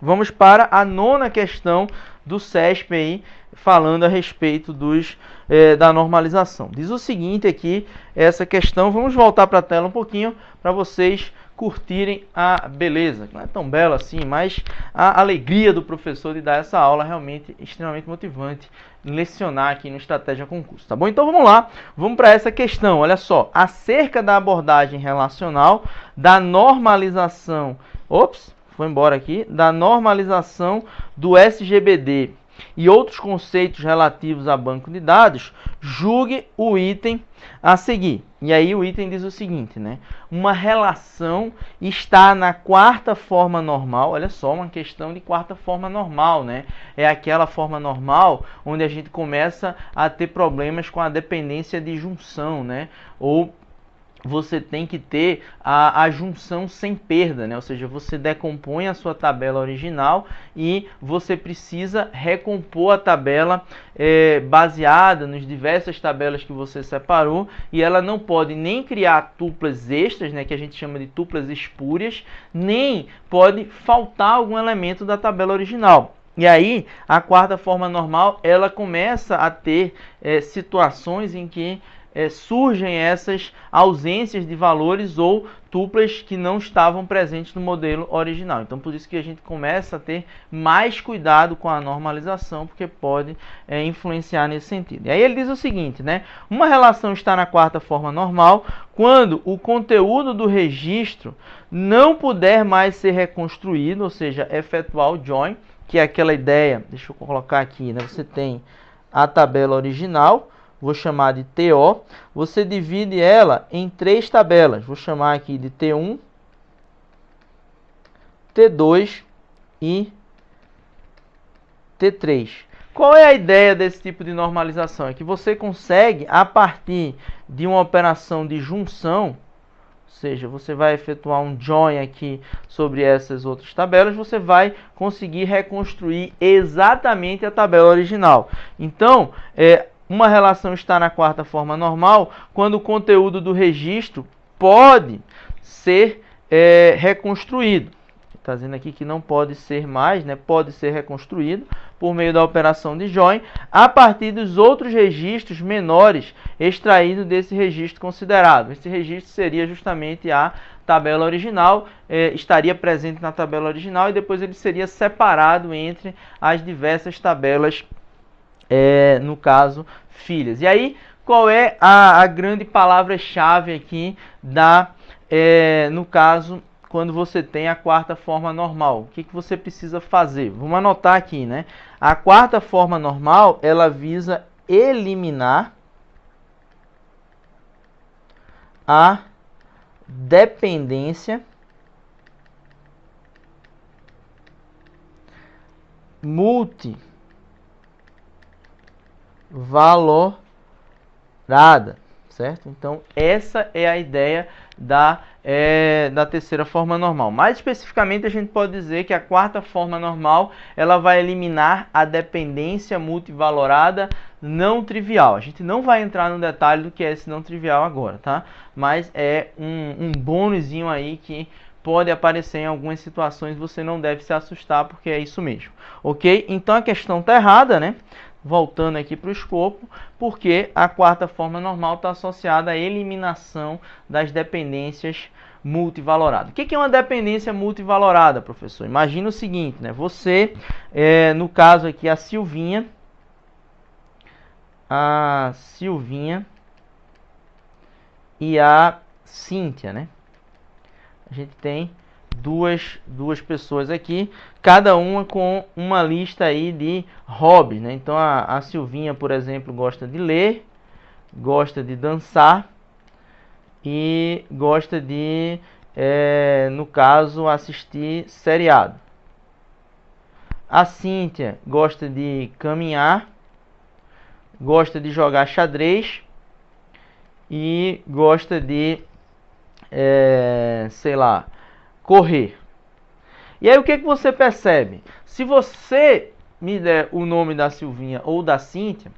Vamos para a nona questão do CESP aí, falando a respeito da normalização. Diz o seguinte aqui, essa questão, vamos voltar para a tela um pouquinho para vocês curtirem a beleza. Não é tão bela assim, mas a alegria do professor de dar essa aula realmente extremamente motivante, lecionar aqui no Estratégia Concurso, tá bom? Então vamos lá, vamos para essa questão, olha só, acerca da abordagem relacional, da normalização, foi embora aqui, da normalização do SGBD e outros conceitos relativos a banco de dados, julgue o item a seguir. E aí o item diz o seguinte, né? Uma relação está na quarta forma normal, olha só, uma questão de quarta forma normal, né? É aquela forma normal onde a gente começa a ter problemas com a dependência de junção, né? Ou você tem que ter a junção sem perda, né? Ou seja, você decompõe a sua tabela original e você precisa recompor a tabela baseada nas diversas tabelas que você separou, e ela não pode nem criar tuplas extras, né, que a gente chama de tuplas espúrias, nem pode faltar algum elemento da tabela original. E aí, a quarta forma normal, ela começa a ter situações em que surgem essas ausências de valores ou tuplas que não estavam presentes no modelo original. Então, por isso que a gente começa a ter mais cuidado com a normalização, porque pode influenciar nesse sentido. E aí ele diz o seguinte, né? Uma relação está na quarta forma normal quando o conteúdo do registro não puder mais ser reconstruído, ou seja, efetuar o join, que é aquela ideia, deixa eu colocar aqui, né? Você tem a tabela original, vou chamar de TO, você divide ela em três tabelas, vou chamar aqui de T1, T2 e T3. Qual é a ideia desse tipo de normalização? É que você consegue, a partir de uma operação de junção, ou seja, você vai efetuar um join aqui sobre essas outras tabelas, você vai conseguir reconstruir exatamente a tabela original. Então, uma relação está na quarta forma normal quando o conteúdo do registro pode ser reconstruído. Está dizendo aqui que não pode ser mais, né? Pode ser reconstruído por meio da operação de join a partir dos outros registros menores extraídos desse registro considerado. Esse registro seria justamente a tabela original, estaria presente na tabela original e depois ele seria separado entre as diversas tabelas, no caso, filhas. E aí, qual é a grande palavra-chave aqui no caso, quando você tem a quarta forma normal? O que você precisa fazer? Vamos anotar aqui, né? A quarta forma normal, ela visa eliminar a dependência multivalorada, certo? Então, essa é a ideia da terceira forma normal. Mais especificamente, a gente pode dizer que a quarta forma normal, ela vai eliminar a dependência multivalorada não trivial. A gente não vai entrar no detalhe do que é esse não trivial agora, tá? Mas é um bônusinho aí que pode aparecer em algumas situações, você não deve se assustar, porque é isso mesmo, ok? Então, a questão está errada, né? Voltando aqui para o escopo, porque a quarta forma normal está associada à eliminação das dependências multivaloradas. O que é uma dependência multivalorada, professor? Imagina o seguinte, né? Você, no caso aqui, a Silvinha e a Cíntia, né? A gente tem duas pessoas aqui, cada uma com uma lista aí de hobbies, né? Então a Silvinha, por exemplo, gosta de ler, gosta de dançar e gosta de, no caso, assistir seriado. A Cíntia gosta de caminhar, gosta de jogar xadrez e gosta de, sei lá, correr. E aí o que você percebe? Se você me der o nome da Silvinha ou da Cíntia,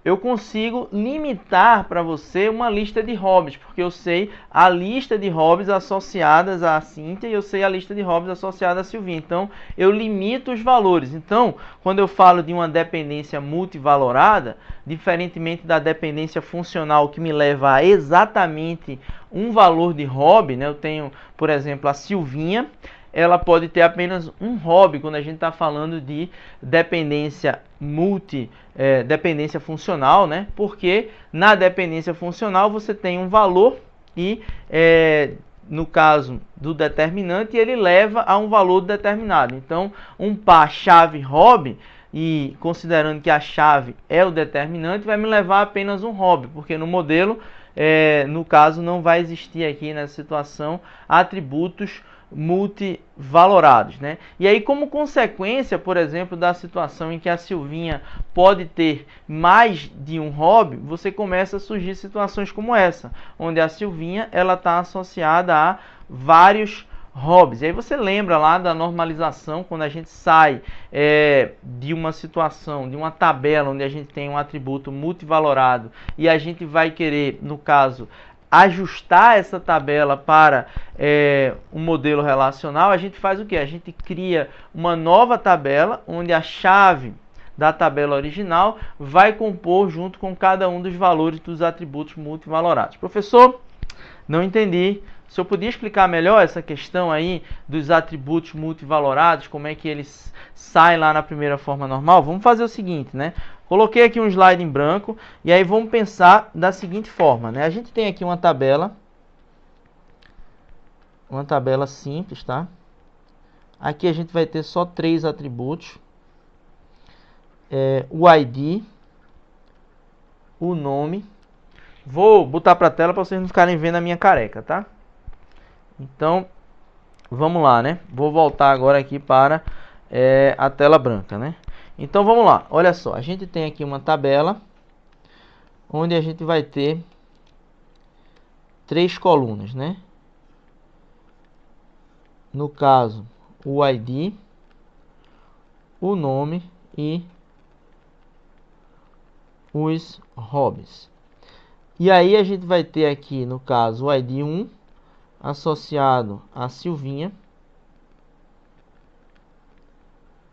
eu consigo limitar para você uma lista de hobbies, porque eu sei a lista de hobbies associadas a Cíntia e eu sei a lista de hobbies associada a Silvinha. Então, eu limito os valores. Então, quando eu falo de uma dependência multivalorada, diferentemente da dependência funcional que me leva a exatamente um valor de hobby, né? Eu tenho, por exemplo, a Silvinha, ela pode ter apenas um hobby quando a gente está falando de dependência dependência funcional, né? Porque na dependência funcional você tem um valor e no caso do determinante ele leva a um valor determinado. Então, um par chave hobby, e considerando que a chave é o determinante, vai me levar a apenas um hobby, porque no modelo, no caso, não vai existir aqui nessa situação atributos multivalorados, né? E aí, como consequência, por exemplo, da situação em que a Silvinha pode ter mais de um hobby, você começa a surgir situações como essa, onde a Silvinha ela está associada a vários hobbies. E aí você lembra lá da normalização, quando a gente sai de uma situação, de uma tabela onde a gente tem um atributo multivalorado e a gente vai querer, no caso, ajustar essa tabela para um modelo relacional, a gente faz o quê? A gente cria uma nova tabela onde a chave da tabela original vai compor junto com cada um dos valores dos atributos multivalorados. Professor, não entendi. O senhor podia explicar melhor essa questão aí dos atributos multivalorados, como é que eles saem lá na primeira forma normal? Vamos fazer o seguinte, né? Coloquei aqui um slide em branco e aí vamos pensar da seguinte forma, né? A gente tem aqui uma tabela simples, tá? Aqui a gente vai ter só 3 atributos. O ID, o nome. Vou botar para a tela para vocês não ficarem vendo a minha careca, tá? Então, vamos lá, né? Vou voltar agora aqui para a tela branca, né? Então, vamos lá. Olha só, a gente tem aqui uma tabela onde a gente vai ter 3 colunas, né? No caso, o ID, o nome e os hobbies. E aí a gente vai ter aqui, no caso, o ID 1 associado a Silvinha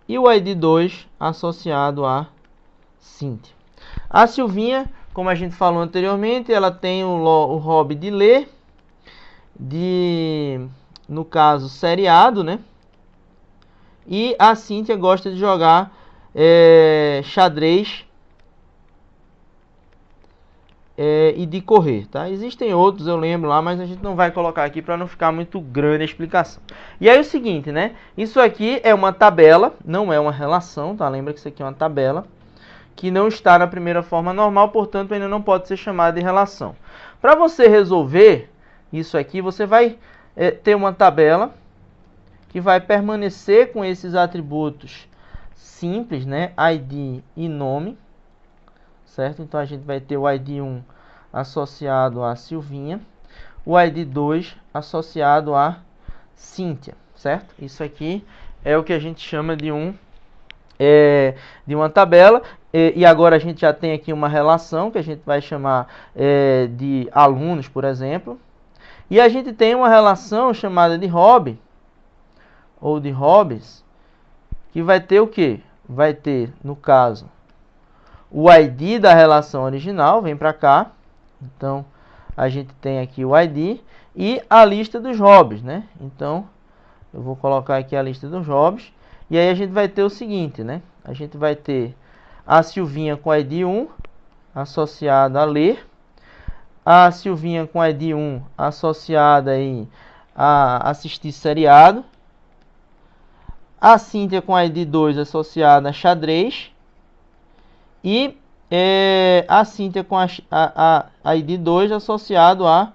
e o ID 2 associado a Cíntia. A Silvinha, como a gente falou anteriormente, ela tem o hobby de ler, no caso, seriado, né? E a Cíntia gosta de jogar xadrez e de correr, tá? Existem outros, eu lembro lá, mas a gente não vai colocar aqui para não ficar muito grande a explicação. E aí é o seguinte, né? Isso aqui é uma tabela, não é uma relação, tá? Lembra que isso aqui é uma tabela que não está na primeira forma normal, portanto ainda não pode ser chamada de relação. Para você resolver isso aqui, você vai ter uma tabela que vai permanecer com esses atributos simples, né? ID e nome, certo? Então a gente vai ter o ID 1 associado a Silvinha, o ID 2 associado a Cíntia, certo? Isso aqui é o que a gente chama de uma tabela. E agora a gente já tem aqui uma relação que a gente vai chamar de alunos, por exemplo. E a gente tem uma relação chamada de hobby, ou de hobbies, que vai ter o quê? Vai ter, no caso, o ID da relação original, vem para cá. Então, a gente tem aqui o ID e a lista dos hobbies, né? Então, eu vou colocar aqui a lista dos hobbies. E aí a gente vai ter o seguinte, né? A gente vai ter a Silvinha com ID 1 associada a ler. A Silvinha com ID 1 associada aí a assistir seriado. A Cíntia com ID 2 associada a xadrez. E a Cíntia com a ID 2 associado a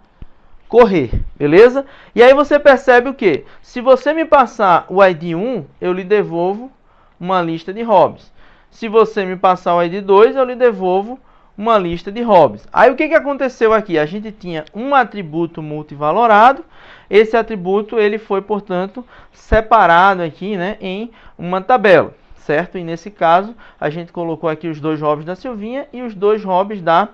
correr, beleza? E aí você percebe o que? Se você me passar o ID 1, eu lhe devolvo uma lista de hobbies. Se você me passar o ID 2, eu lhe devolvo uma lista de hobbies. Aí o que aconteceu aqui? A gente tinha um atributo multivalorado. Esse atributo ele foi, portanto, separado aqui, né, em uma tabela. certo? E nesse caso, a gente colocou aqui os 2 hobbies da Silvinha e os 2 hobbies da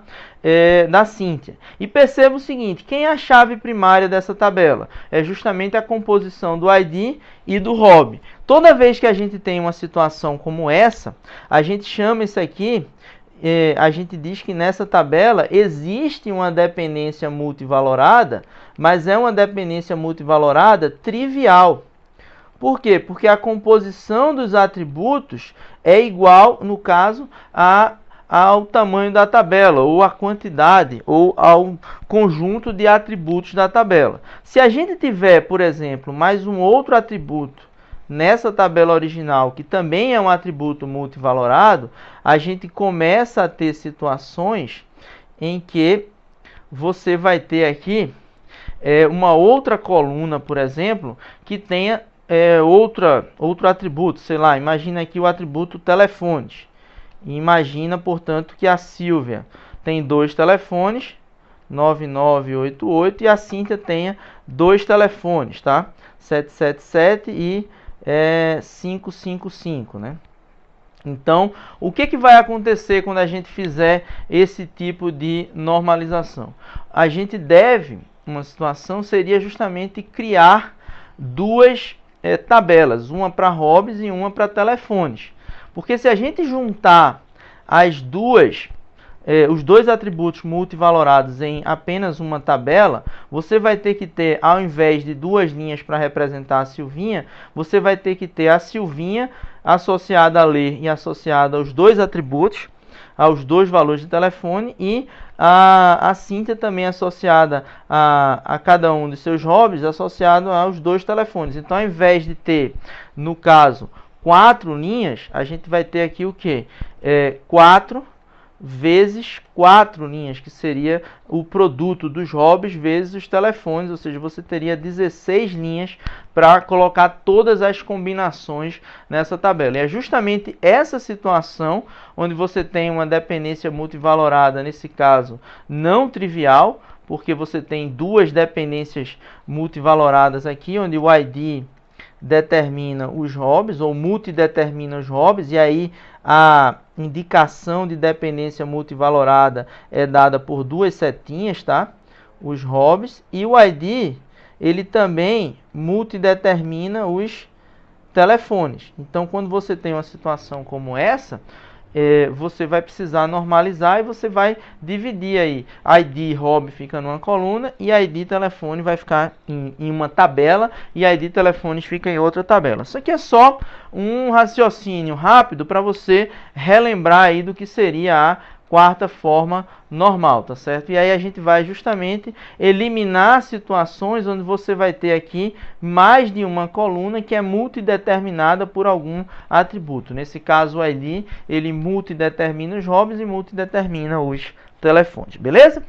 Cíntia. E perceba o seguinte, quem é a chave primária dessa tabela? É justamente a composição do ID e do hobby. Toda vez que a gente tem uma situação como essa, a gente chama isso aqui, a gente diz que nessa tabela existe uma dependência multivalorada, mas é uma dependência multivalorada trivial. Por quê? Porque a composição dos atributos é igual, no caso, ao tamanho da tabela, ou à quantidade, ou ao conjunto de atributos da tabela. Se a gente tiver, por exemplo, mais um outro atributo nessa tabela original, que também é um atributo multivalorado, a gente começa a ter situações em que você vai ter aqui uma outra coluna, por exemplo, que tenha outro atributo, sei lá, imagina aqui o atributo telefones. Imagina, portanto, que a Silvia tem 2 telefones, 9988, e a Cíntia tenha 2 telefones, tá? 777 e 555, né? Então, o que vai acontecer quando a gente fizer esse tipo de normalização? A gente deve, uma situação seria justamente criar 2 tabelas, uma para hobbies e uma para telefones. Porque se a gente juntar os 2 atributos multivalorados em apenas uma tabela, você vai ter que ter, ao invés de 2 linhas para representar a Silvinha, você vai ter que ter a Silvinha associada a ler e associada aos 2 atributos, aos 2 valores de telefone, e a Cíntia também associada a cada um de seus hobbies, associado aos 2 telefones. Então, ao invés de ter, no caso, 4 linhas, a gente vai ter aqui o quê? 4 vezes 4 linhas, que seria o produto dos hobbies vezes os telefones, ou seja, você teria 16 linhas para colocar todas as combinações nessa tabela. E é justamente essa situação onde você tem uma dependência multivalorada, nesse caso não trivial, porque você tem 2 dependências multivaloradas aqui, onde o ID determina os hobbies, ou multidetermina os hobbies, e aí a indicação de dependência multivalorada é dada por 2 setinhas, tá? Os hobbies, e o ID, ele também multidetermina os telefones. Então, quando você tem uma situação como essa, você vai precisar normalizar e você vai dividir aí. ID hobby fica numa coluna e ID telefone vai ficar em uma tabela e ID telefones fica em outra tabela. Isso aqui é só um raciocínio rápido para você relembrar aí do que seria a 4ª forma normal, tá certo? E aí a gente vai justamente eliminar situações onde você vai ter aqui mais de uma coluna que é multideterminada por algum atributo. Nesse caso, o ID, ele multidetermina os hobbies e multidetermina os telefones, beleza?